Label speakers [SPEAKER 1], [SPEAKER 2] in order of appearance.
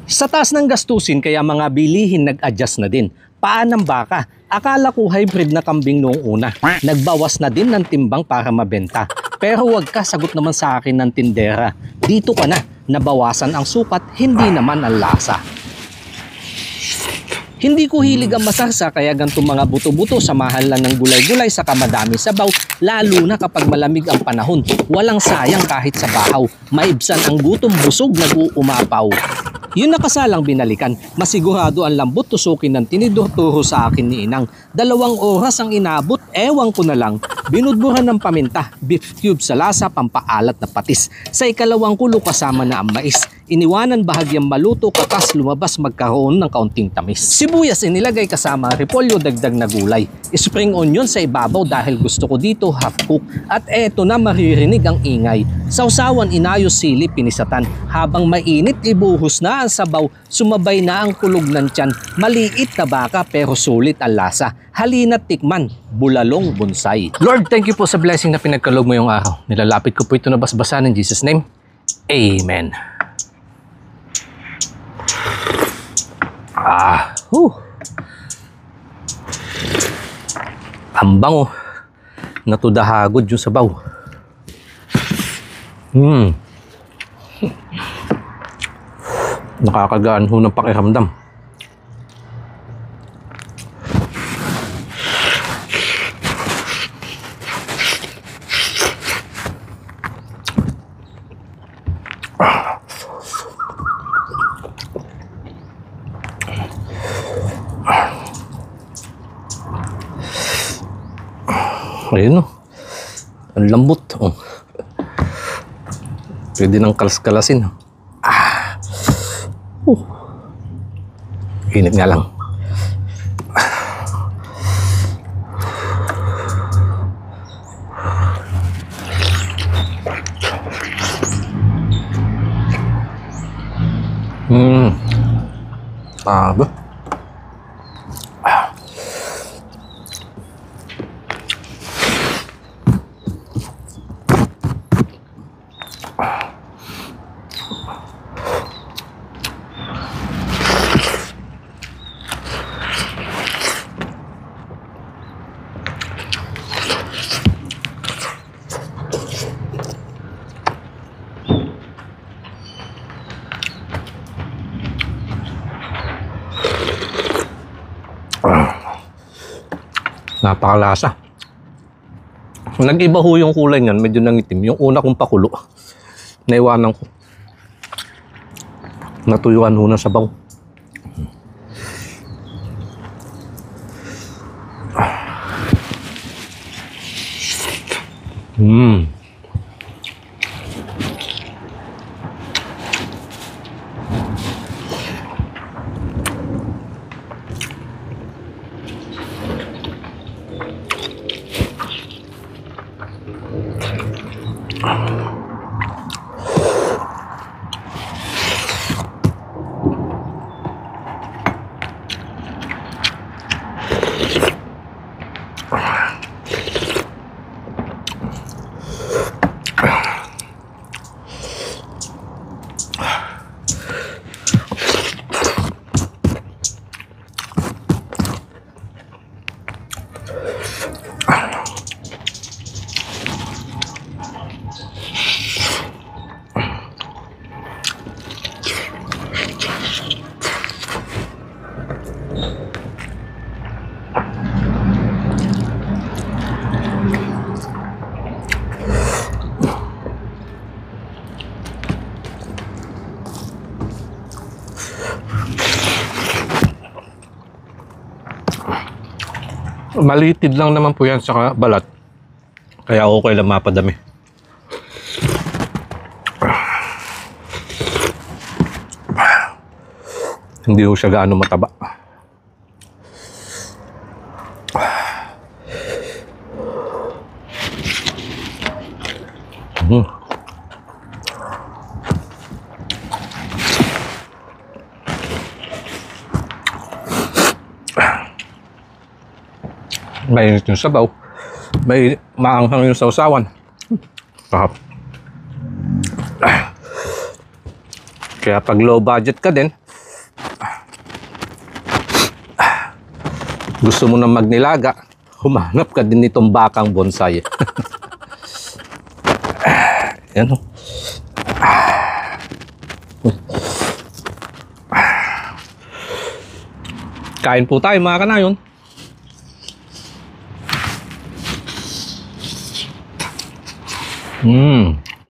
[SPEAKER 1] Sa taas ng gastusin kaya mga bilihin nag-adjust na din. Paan ng baka. Akala ko hybrid na kambing noong una. Nagbawas na din ng timbang para mabenta. Pero wag ka, sagot naman sa akin ng tindera. Dito ka na, nabawasan ang sukat, hindi naman ang lasa. Hindi ko hilig ang masarsa kaya gantong mga buto-buto samahan lang ng gulay-gulay sa kamadami sabaw, lalo na kapag malamig ang panahon. Walang sayang kahit sa bahaw. Maibsan ang gutom, busog, nag-uumapaw. Yun nakasalang binalikan, masigurado ang lambot tusukin ng tinidor turo sa akin ni Inang. 2 oras ang inabot, ewan ko na lang. Binudburan ng paminta, beef cube sa lasa, pampaalat na patis. Sa ikalawang kulo kasama na ang mais. Iniwanan bahagyang maluto, katas lumabas magkaroon ng kaunting tamis. Sibuyas inilagay kasama repolyo, dagdag na gulay. Spring onion sa ibabaw dahil gusto ko dito half cook. At eto na maririnig ang ingay. Sausawan inayos sili pinisatan. Habang mainit ibuhos na ang sabaw, sumabay na ang kulog ng tiyan. Maliit na baka pero sulit ang lasa. Halina't tikman, bulalong bonsai. Lord, thank you po sa blessing na pinagkaloob mo yung araw. Nilalapit ko po ito na basbasan in Jesus' name. Amen. Ang bango. Natudahagod yung sabaw. Nakakagaan ho ng pakiramdam. Ayun o. Ang lambot. Oh. Pwede nang kalas-kalasin. Init nga lang. Ba? Napakalasa. Nag-iba ho yung kulay niyan, medyo nangitim. Yung una kong pakulo, naiwanan ko. Natuyuan ho ng sabaw. Malitid lang naman po yan sa balat. Kaya okay lang mapadami. Hindi ho siya gaano mataba. Mainit yung sabaw. May maanghang yung sausawan. Sarap. Kaya pag low budget ka din, gusto mo na magnilaga, humanap ka din nitong bakang bonsai. Yan o. Kain po tayo mga kanayon.